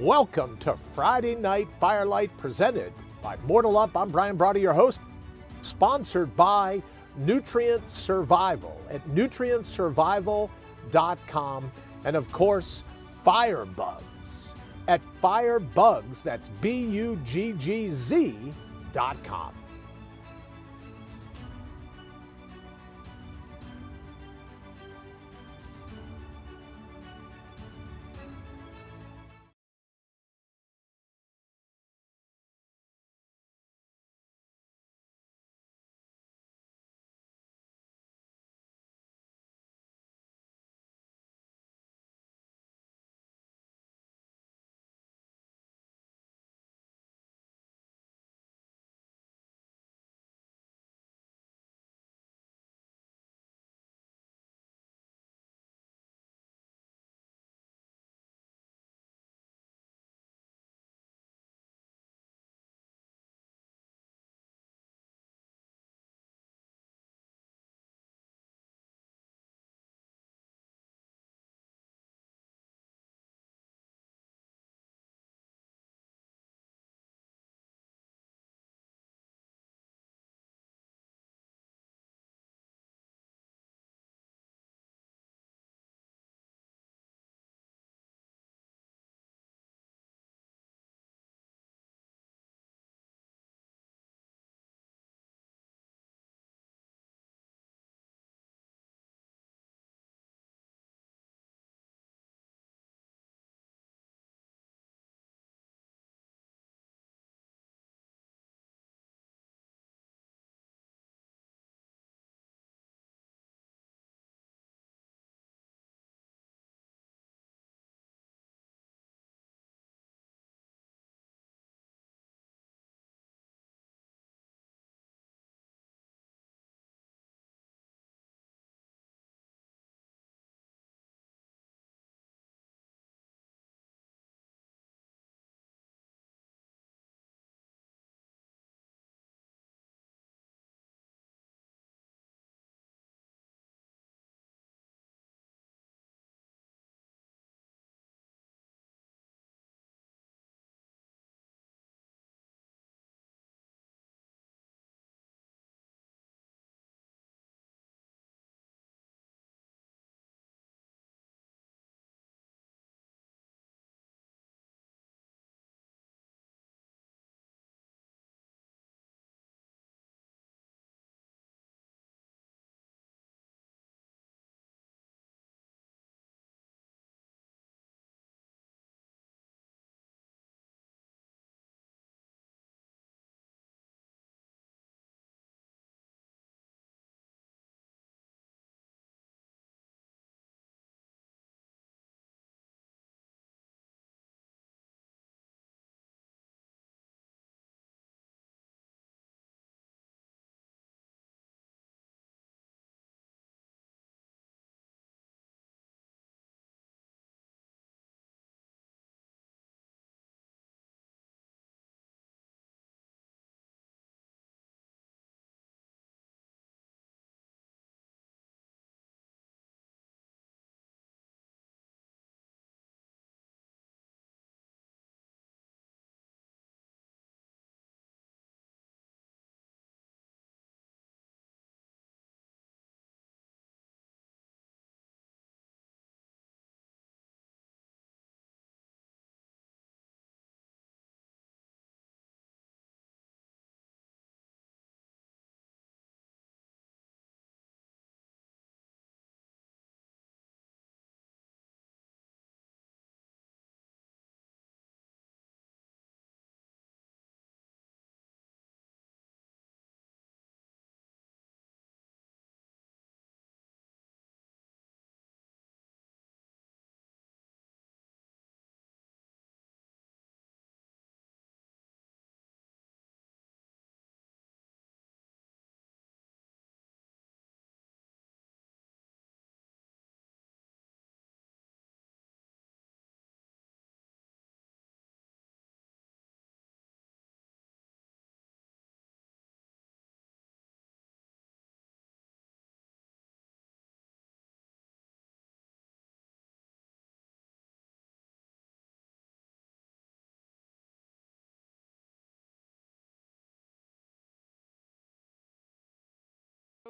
Welcome to Friday Night Firelight presented by Mortal Up. I'm Brian Brody, your host, sponsored by Nutrient Survival at nutrientsurvival.com and of course Firebugs at Firebugs, that's BUGGZ.com.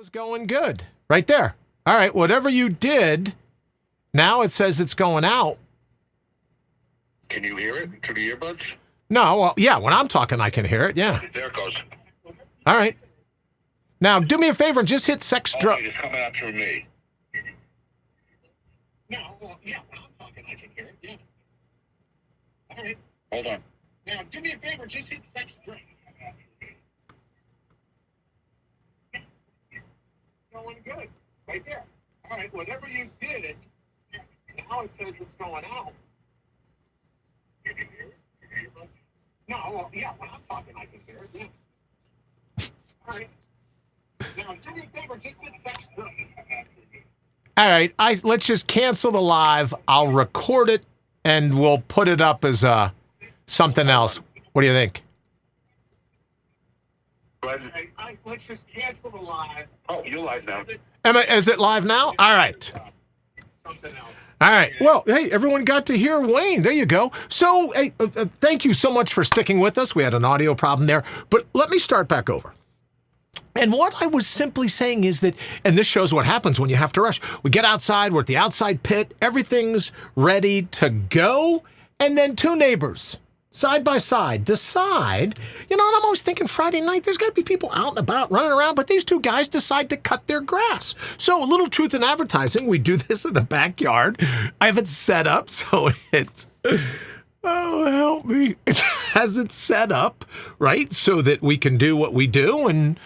was going good right there. All right, whatever you did, now it says it's going out. Can you hear it through the earbuds? No, well, yeah, when I'm talking, I can hear it, yeah. There it goes. All right. Now, do me a favor and just hit sex drug. It's coming out through me. No, well, yeah, when I'm talking, I can hear it, yeah. All right. Hold on. Now, do me a favor, just hit sex drug. Going good. Right there. All right, whatever you did, now it says it's going out. Can you hear it? No, well, yeah, when I'm talking, I can hear it, yeah. All right. Now, do me a favor, just hit sex drug. All right, let's just cancel the live. I'll record it, and we'll put it up as something else. What do you think? Let's just cancel the live. Oh, you're live now. Is it live now? All right. Something else. All right. Well, hey, everyone got to hear Wayne. There you go. So, hey, thank you so much for sticking with us. We had an audio problem there, but let me start back over. And what I was simply saying is that, and this shows what happens when you have to rush. We get outside, we're at the outside pit, everything's ready to go, and then two neighbors, side by side, decide, and I'm always thinking Friday night, there's got to be people out and about, running around, but these two guys decide to cut their grass. So a little truth in advertising, we do this in the backyard. I have it set up so it's... Oh, help me. It has it set up, right, so that we can do what we do, and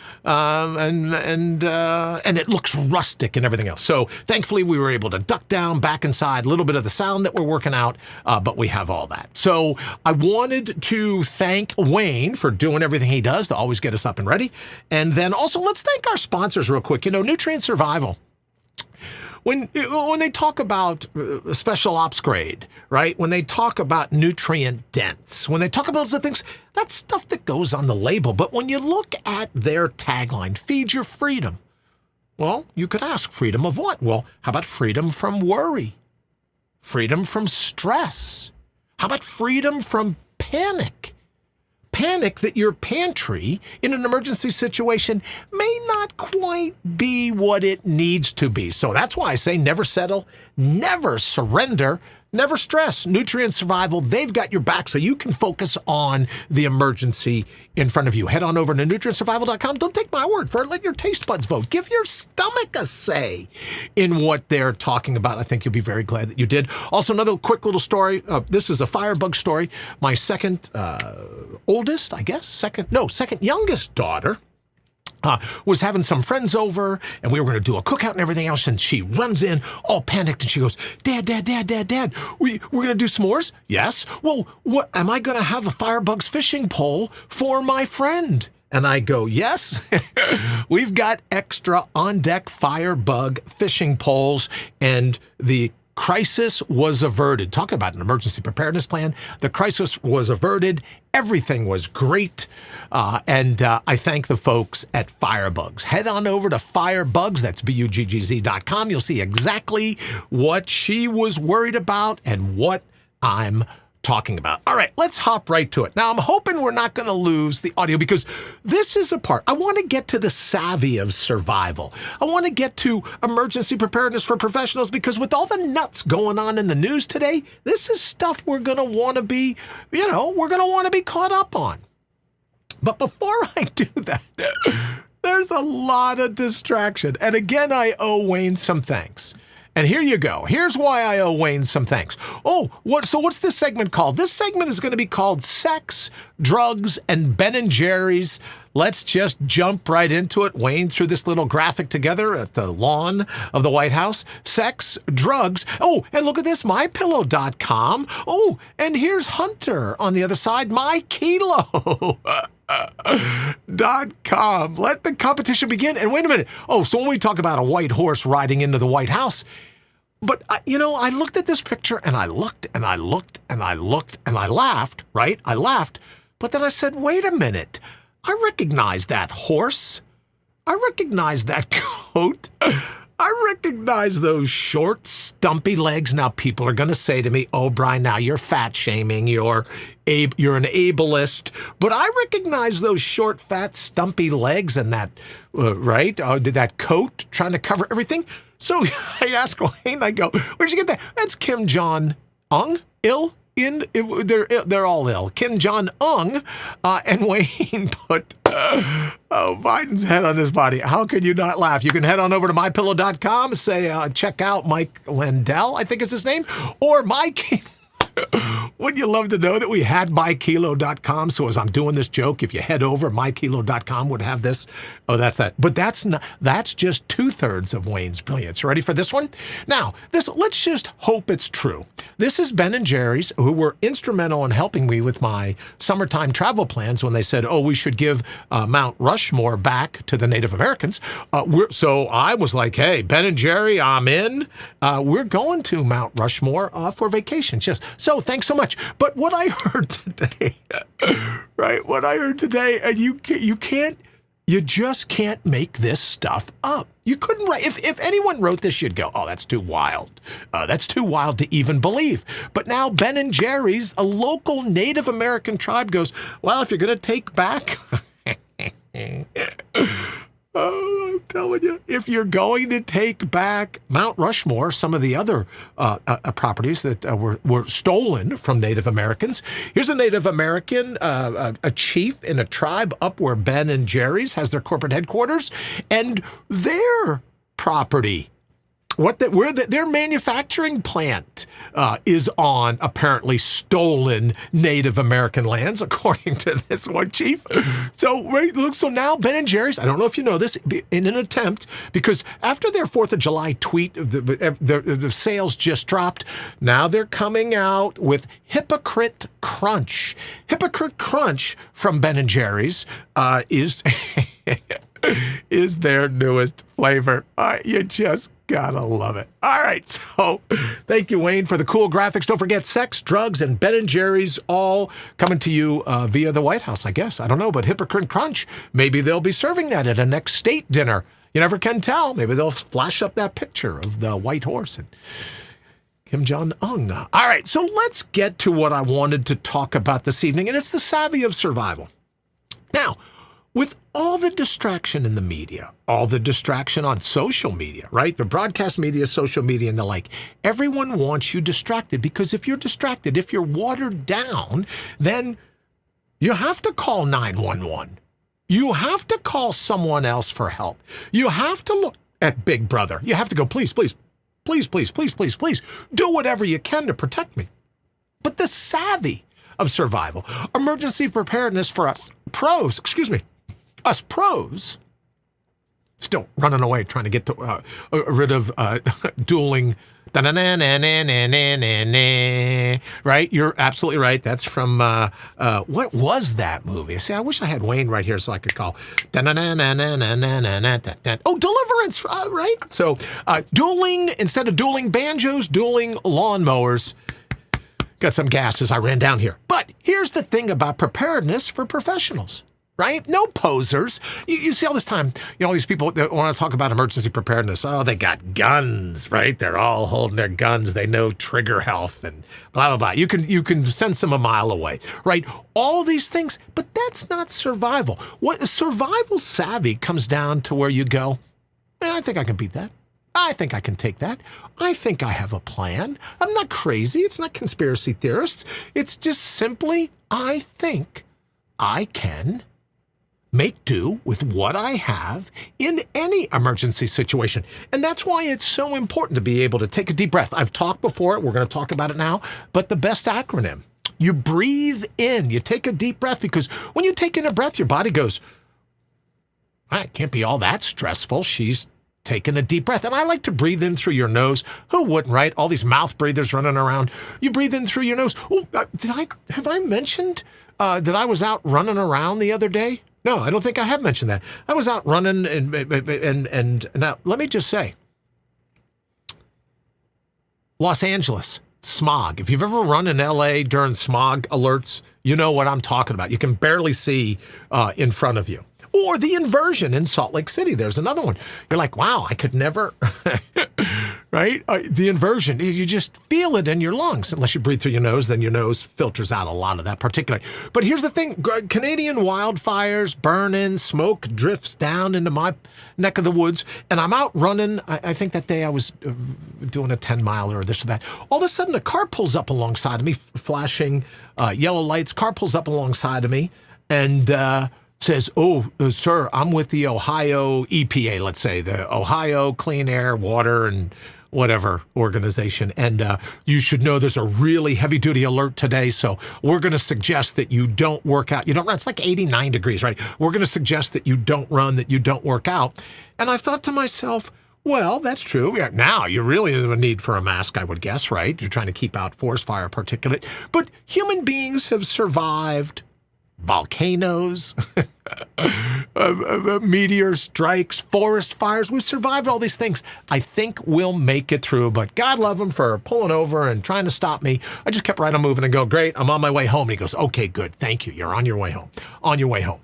it looks rustic and everything else. So thankfully we were able to duck down, back inside, a little bit of the sound that we're working out, but we have all that. So I wanted to thank Wayne for doing everything he does to always get us up and ready. And then also let's thank our sponsors real quick. Nutrient Survival. When they talk about special ops grade, right? When they talk about nutrient dense, when they talk about those things, that's stuff that goes on the label. But when you look at their tagline, feed your freedom, well, you could ask freedom of what? Well, how about freedom from worry? Freedom from stress? How about freedom from panic? Panic that your pantry in an emergency situation may not quite be what it needs to be. So that's why I say never settle, never surrender, never stress. Nutrient Survival, they've got your back so you can focus on the emergency in front of you. Head on over to nutrientsurvival.com. Don't take my word for it. Let your taste buds vote. Give your stomach a say in what they're talking about. I think you'll be very glad that you did. Also, another quick little story. This is a firebug story. My second oldest, I guess, second youngest daughter was having some friends over, and we were going to do a cookout and everything else, and she runs in all panicked, and she goes, Dad, we're going to do s'mores? Yes. Well, what am I going to have a firebugs fishing pole for my friend? And I go, yes, we've got extra on-deck firebug fishing poles, and the crisis was averted. Talk about an emergency preparedness plan. The crisis was averted. Everything was great. And I thank the folks at Firebugs. Head on over to Firebugs, that's BUGGZ.com. You'll see exactly what she was worried about and what I'm talking about. All right, let's hop right to it. Now, I'm hoping we're not going to lose the audio because this is a part. I want to get to the savvy of survival. I want to get to emergency preparedness for professionals because with all the nuts going on in the news today, this is stuff we're going to want to be, we're going to want to be caught up on. But before I do that, there's a lot of distraction. And again, I owe Wayne some thanks. And here you go. Here's why I owe Wayne some thanks. So what's this segment called? This segment is going to be called Sex, Drugs, and Ben & Jerry's. Let's just jump right into it. Wayne threw this little graphic together at the lawn of the White House. Sex, drugs. Oh, and look at this, mypillow.com. Oh, and here's Hunter on the other side, mykilo.com. Let the competition begin. And wait a minute. Oh, so when we talk about a white horse riding into the White House, but, I looked at this picture and I looked and I looked and I looked and I laughed, right? I laughed. But then I said, wait a minute. I recognize that horse. I recognize that coat. I recognize those short, stumpy legs. Now, people are going to say to me, oh, Brian, now you're fat shaming. You're an ableist. But I recognize those short, fat, stumpy legs and that, that coat trying to cover everything. So I ask Wayne, I go, where'd you get that? That's Kim Jong-un, they're all ill. Kim Jong-un and Wayne put Biden's head on his body. How could you not laugh? You can head on over to mypillow.com, say check out Mike Lindell, I think is his name, or Mike. Wouldn't you love to know that we had mykilo.com? So as I'm doing this joke, if you head over, mykilo.com would have this. Oh, that's that. But that's just 2/3 of Wayne's brilliance. Ready for this one? Now, let's just hope it's true. This is Ben and Jerry's, who were instrumental in helping me with my summertime travel plans when they said, oh, we should give Mount Rushmore back to the Native Americans. So I was like, hey, Ben and Jerry, I'm in. We're going to Mount Rushmore for vacation. So thanks so much. But what I heard today, what I heard today, and you just can't make this stuff up. You couldn't write. If anyone wrote this, you'd go, oh, that's too wild. That's too wild to even believe. But now Ben and Jerry's, a local Native American tribe, goes, well, if you're going to take back... Oh, I'm telling you, if you're going to take back Mount Rushmore, some of the other properties that were stolen from Native Americans, here's a Native American, a chief in a tribe up where Ben and Jerry's has their corporate headquarters, and their property, their manufacturing plant is on apparently stolen Native American lands, according to this one chief. So now Ben and Jerry's, I don't know if you know this, in an attempt, because after their 4th of July tweet, the sales just dropped. Now they're coming out with Hypocrite Crunch. Hypocrite Crunch from Ben and Jerry's is their newest flavor. You just gotta love it. All right, so thank you, Wayne, for the cool graphics. Don't forget sex, drugs, and Ben and Jerry's all coming to you via the White House, I guess. I don't know, but Hypocrite Crunch, maybe they'll be serving that at a next state dinner. You never can tell. Maybe they'll flash up that picture of the white horse and Kim Jong-un. All right, so let's get to what I wanted to talk about this evening, and it's the savvy of survival. Now, with all the distraction in the media, all the distraction on social media, right? The broadcast media, social media, and the like, everyone wants you distracted, because if you're distracted, if you're watered down, then you have to call 911. You have to call someone else for help. You have to look at Big Brother. You have to go, please, please, please, please, please, please, please, do whatever you can to protect me. But the savvy of survival, emergency preparedness for us pros, still running away, trying to get rid of dueling. Right? You're absolutely right. That's from, what was that movie? See, I wish I had Wayne right here so I could call. Oh, Deliverance, right? So instead of dueling banjos, dueling lawnmowers. Got some gas as I ran down here. But here's the thing about preparedness for professionals. Right? No posers. You see all this time, all these people that want to talk about emergency preparedness. Oh, they got guns, right? They're all holding their guns. They know trigger health and blah, blah, blah. You can sense them a mile away, right? All these things, but that's not survival. What survival savvy comes down to where you go, I think I can beat that. I think I can take that. I think I have a plan. I'm not crazy. It's not conspiracy theorists. It's just simply, I think I can make do with what I have in any emergency situation. And that's why it's so important to be able to take a deep breath. I've talked before, we're going to talk about it now, but the best acronym, you breathe in, you take a deep breath, because when you take in a breath, your body goes, it can't be all that stressful. She's taking a deep breath. And I like to breathe in through your nose. Who wouldn't, right? All these mouth breathers running around. You breathe in through your nose. Oh, have I mentioned that I was out running around the other day? No, I don't think I have mentioned that. I was out running, and now let me just say, Los Angeles, smog. If you've ever run in LA during smog alerts, you know what I'm talking about. You can barely see in front of you. Or the inversion in Salt Lake City. There's another one. You're like, wow, I could never, right? The inversion, you just feel it in your lungs. Unless you breathe through your nose, then your nose filters out a lot of that particulate. But here's the thing, Canadian wildfires, burn-in, smoke drifts down into my neck of the woods, and I'm out running. I think that day I was doing a 10-miler or this or that. All of a sudden, a car pulls up alongside of me, flashing yellow lights. Car pulls up alongside of me, and says, sir, I'm with the Ohio EPA, let's say, the Ohio Clean Air, Water, and whatever organization. And you should know there's a really heavy-duty alert today, so we're going to suggest that you don't work out. You don't run. It's like 89 degrees, right? We're going to suggest that you don't run, that you don't work out. And I thought to myself, well, that's true. Yeah, now you really have a need for a mask, I would guess, right? You're trying to keep out forest fire particulate. But human beings have survived volcanoes, meteor strikes, forest fires. We've survived all these things. I think we'll make it through, but God love him for pulling over and trying to stop me. I just kept right on moving and go, great, I'm on my way home. And he goes, okay, good, thank you. You're on your way home. On your way home.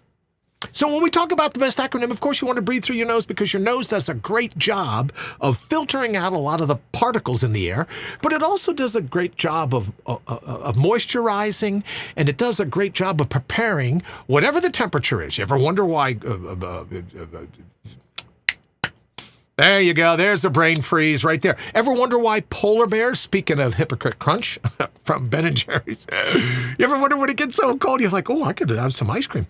So when we talk about the best acronym, of course, you want to breathe through your nose because your nose does a great job of filtering out a lot of the particles in the air, but it also does a great job of moisturizing, and it does a great job of preparing whatever the temperature is. You ever wonder why... There you go. There's the brain freeze right there. Ever wonder why polar bears, speaking of Hypocrite Crunch from Ben & Jerry's, you ever wonder when it gets so cold, you're like, oh, I could have some ice cream.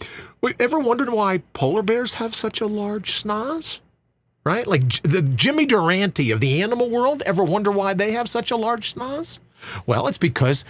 Ever wondered why polar bears have such a large schnoz? Right? Like the Jimmy Durante of the animal world, ever wonder why they have such a large schnoz? Well, it's because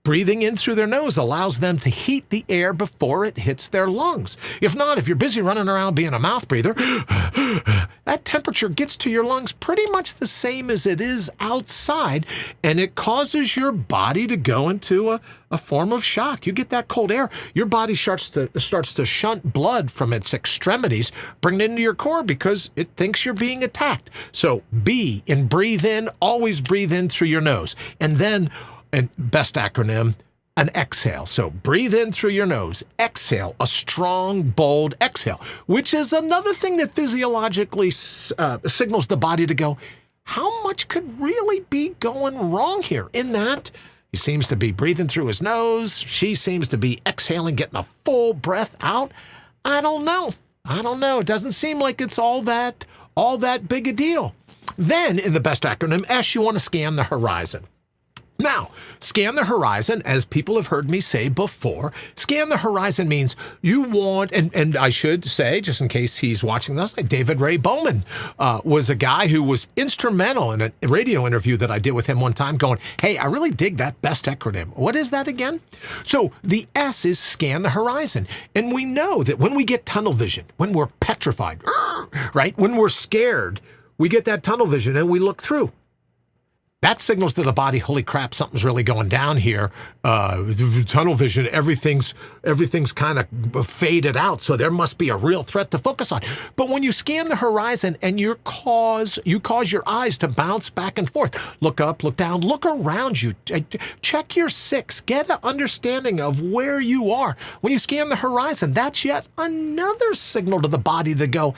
breathing in through their nose allows them to heat the air before it hits their lungs. If not, if you're busy running around being a mouth breather, that temperature gets to your lungs pretty much the same as it is outside, and it causes your body to go into a form of shock. You get that cold air, your body starts to shunt blood from its extremities, bring it into your core because it thinks you're being attacked. So B in breathe in, always breathe in through your nose. And then, and best acronym, an exhale. So breathe in through your nose, exhale, a strong, bold exhale, which is another thing that physiologically signals the body to go, how much could really be going wrong here? In that, he seems to be breathing through his nose. She seems to be exhaling, getting a full breath out. I don't know. It doesn't seem like it's all that big a deal. Then in the best acronym, S, you want to scan the horizon. Now, scan the horizon, as people have heard me say before, scan the horizon means you want, and I should say, just in case he's watching this, David Ray Bowman was a guy who was instrumental in a radio interview that I did with him one time going, hey, I really dig that best acronym. What is that again? So the S is scan the horizon. And we know that when we get tunnel vision, when we're petrified, right? When we're scared, we get that tunnel vision and we look through. That signals to the body, holy crap, something's really going down here. Tunnel vision, everything's kind of faded out, so there must be a real threat to focus on. But when you scan the horizon and you cause your eyes to bounce back and forth, look up, look down, look around you, check your six, get an understanding of where you are. When you scan the horizon, that's yet another signal to the body to go,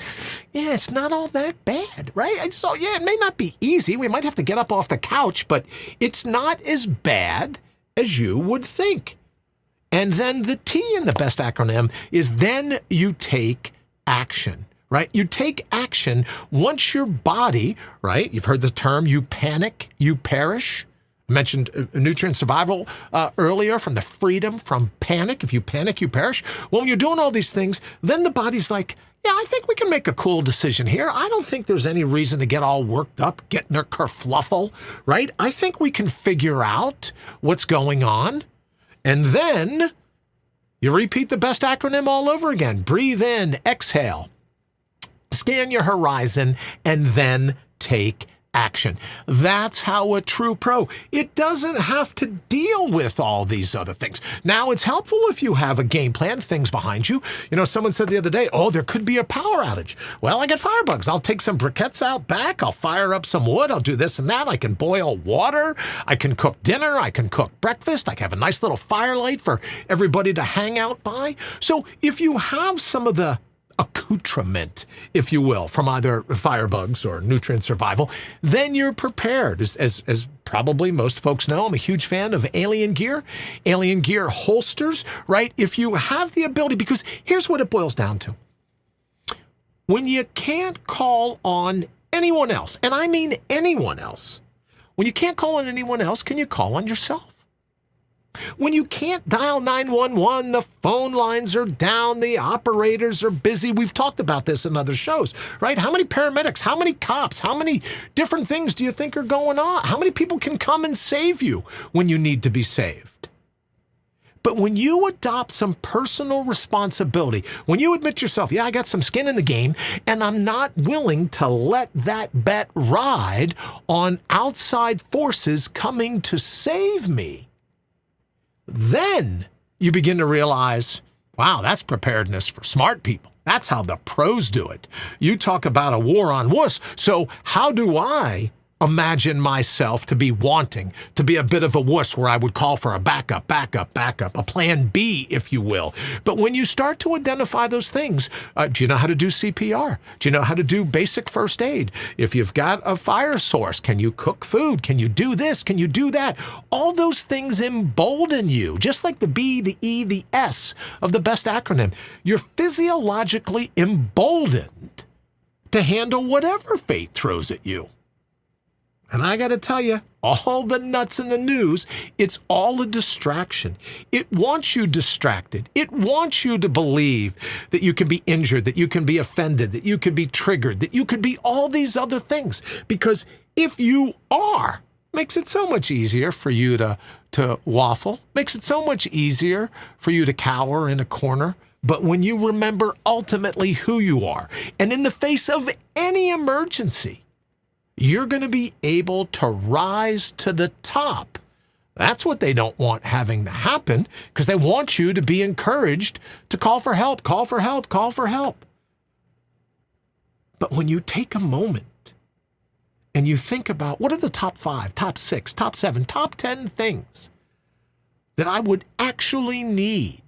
yeah, it's not all that bad, right? So yeah, it may not be easy. We might have to get up off the couch, but it's not as bad as you would think. And then the T in the best acronym is then you take action, right? You take action once your body, right? You've heard the term, you panic, you perish. I mentioned nutrient survival earlier, from the freedom from panic. If you panic, you perish. Well, when you're doing all these things, then the body's like, yeah, I think we can make a cool decision here. I don't think there's any reason to get all worked up, get in a kerfluffle, right? I think we can figure out what's going on. And then you repeat the best acronym all over again. Breathe in, exhale, scan your horizon, and then take action. That's how a true pro, it doesn't have to deal with all these other things. Now, it's helpful if you have a game plan, things behind you. You know, someone said the other day, oh, there could be a power outage. Well, I got firebugs. I'll take some briquettes out back. I'll fire up some wood. I'll do this and that. I can boil water. I can cook dinner. I can cook breakfast. I can have a nice little firelight for everybody to hang out by. So if you have some of the accoutrement, if you will, from either firebugs or nutrient survival, then you're prepared. As probably most folks know, I'm a huge fan of Alien Gear holsters, right? If you have the ability, because here's what it boils down to. When you can't call on anyone else, and I mean anyone else, when you can't call on anyone else, can you call on yourself? When you can't dial 911, the phone lines are down, the operators are busy. We've talked about this in other shows, right? How many paramedics, how many cops, how many different things do you think are going on? How many people can come and save you when you need to be saved? But when you adopt some personal responsibility, when you admit to yourself, yeah, I got some skin in the game, and I'm not willing to let that bet ride on outside forces coming to save me, then you begin to realize, wow, that's preparedness for smart people. That's how the pros do it. You talk about a war on wuss. So how do I imagine myself to be wanting to be a bit of a wuss where I would call for a backup, a plan B, if you will? But when you start to identify those things, do you know how to do CPR? Do you know how to do basic first aid? If you've got a fire source, can you cook food? Can you do this? Can you do that? All those things embolden you, just like the B, the E, the S of the BEST acronym. You're physiologically emboldened to handle whatever fate throws at you. And I got to tell you, all the nuts in the news, it's all a distraction. It wants you distracted. It wants you to believe that you can be injured, that you can be offended, that you can be triggered, that you could be all these other things. Because if you are, makes it so much easier for you to waffle, makes it so much easier for you to cower in a corner. But when you remember ultimately who you are, and in the face of any emergency, you're going to be able to rise to the top. That's what they don't want having to happen, because they want you to be encouraged to call for help, call for help, call for help. But when you take a moment and you think about what are the top 5, top 6, top 7, top 10 things that I would actually need,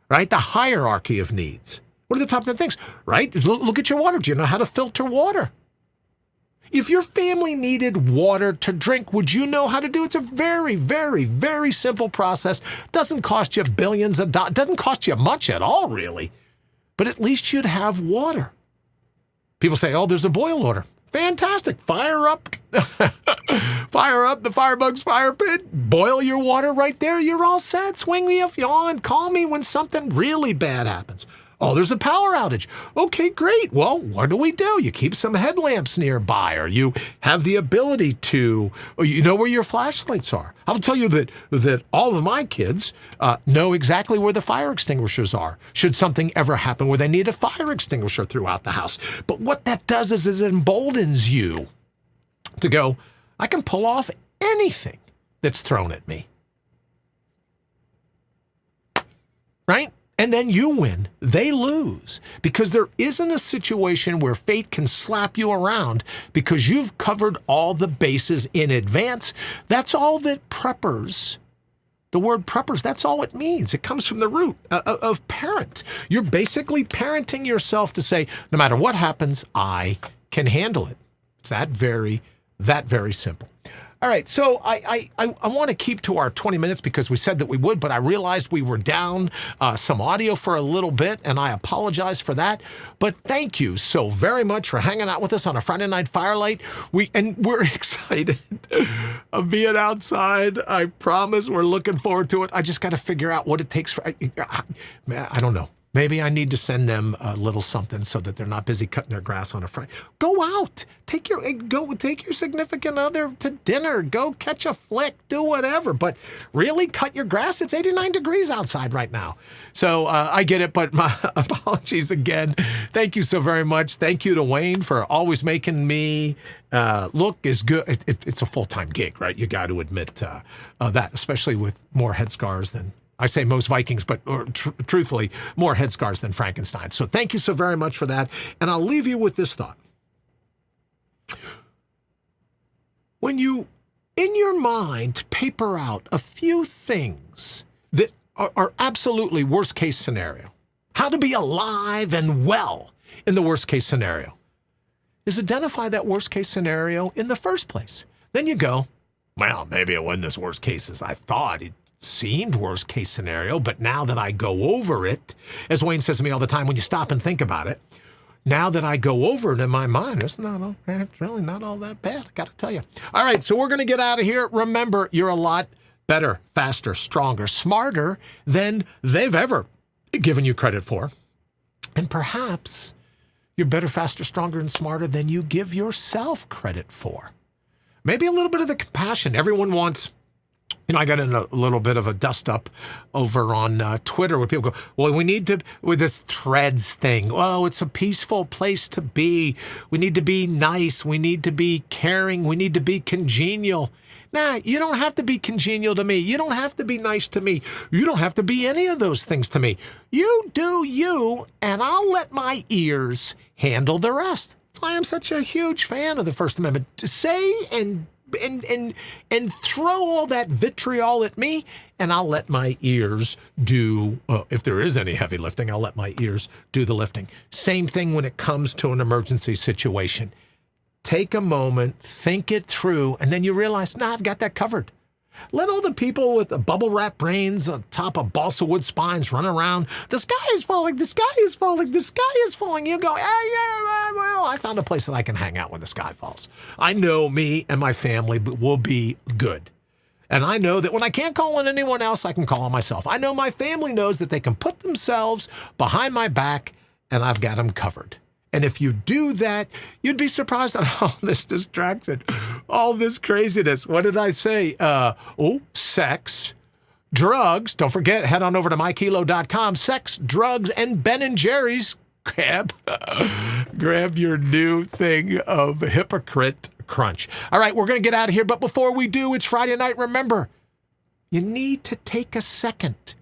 right? The hierarchy of needs. What are the top 10 things, right? Look at your water. Do you know how to filter water? If your family needed water to drink, would you know how to do it? It's a very, very, very simple process. Doesn't cost you billions of dollars. Doesn't cost you much at all, really. But at least you'd have water. People say, oh, there's a boil order. Fantastic. Fire up. Fire up the Firebugs fire pit. Boil your water right there. You're all set. Swing me if you want. Call me when something really bad happens. Oh, there's a power outage. Okay, great. Well, what do? You keep some headlamps nearby, or you have the ability to, or you know where your flashlights are. I'll tell you that all of my kids know exactly where the fire extinguishers are, should something ever happen where they need a fire extinguisher throughout the house. But what that does is it emboldens you to go, I can pull off anything that's thrown at me. Right? And then you win, they lose, because there isn't a situation where fate can slap you around because you've covered all the bases in advance. That's all that preppers, the word preppers, that's all it means. It comes from the root of parent. You're basically parenting yourself to say, no matter what happens, I can handle it. It's that very simple. All right, so I want to keep to our 20 minutes because we said that we would, but I realized we were down some audio for a little bit, and I apologize for that. But thank you so very much for hanging out with us on a Friday Night Firelight. We're excited of being outside. I promise we're looking forward to it. I just got to figure out what it takes for, I don't know. Maybe I need to send them a little something so that they're not busy cutting their grass on a Friday. Go out, take your significant other to dinner. Go catch a flick, do whatever. But really, cut your grass. It's 89 degrees outside right now. So I get it, but my apologies again. Thank you so very much. Thank you to Wayne for always making me look as good. It's a full-time gig, right? You got to admit that, especially with more head scars than. I say most Vikings, but truthfully, more head scars than Frankenstein. So thank you so very much for that. And I'll leave you with this thought. When you, in your mind, paper out a few things that are absolutely worst case scenario, how to be alive and well in the worst case scenario, is identify that worst case scenario in the first place. Then you go, well, maybe it wasn't as worst case as I thought. It seemed worst case scenario, but now that I go over it, as Wayne says to me all the time, when you stop and think about it, now that I go over it in my mind, it's really not all that bad, I got to tell you. All right, so we're going to get out of here. Remember, you're a lot better, faster, stronger, smarter than they've ever given you credit for. And perhaps you're better, faster, stronger, and smarter than you give yourself credit for. Maybe a little bit of the compassion. Everyone wants, I got in a little bit of a dust up over on Twitter where people go, well, we need to, with this threads thing, oh, it's a peaceful place to be. We need to be nice. We need to be caring. We need to be congenial. Nah, you don't have to be congenial to me. You don't have to be nice to me. You don't have to be any of those things to me. You do you, and I'll let my ears handle the rest. That's why I'm such a huge fan of the First Amendment. To say and throw all that vitriol at me, and I'll let my ears do, if there is any heavy lifting, I'll let my ears do the lifting. Same thing when it comes to an emergency situation. Take a moment, think it through, and then you realize, I've got that covered. Let all the people with the bubble wrap brains on top of balsa wood spines run around. The sky is falling, the sky is falling, the sky is falling. You go, well, I found a place that I can hang out when the sky falls. I know me and my family will be good. And I know that when I can't call on anyone else, I can call on myself. I know my family knows that they can put themselves behind my back, and I've got them covered. And if you do that, you'd be surprised at all this distraction, all this craziness. What did I say? Sex, drugs. Don't forget, head on over to mykilo.com. Sex, drugs, and Ben & Jerry's. Grab your new thing of Hypocrite Crunch. All right, we're going to get out of here. But before we do, it's Friday night. Remember, you need to take a second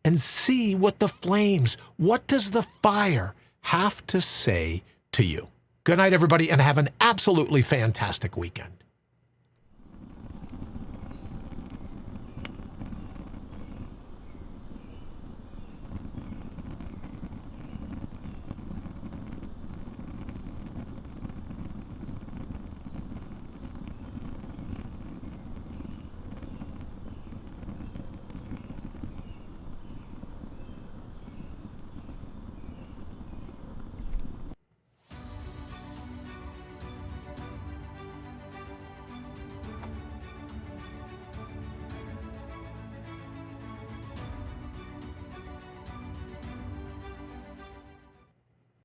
and see what does the fire have to say to you. Good night, everybody, and have an absolutely fantastic weekend.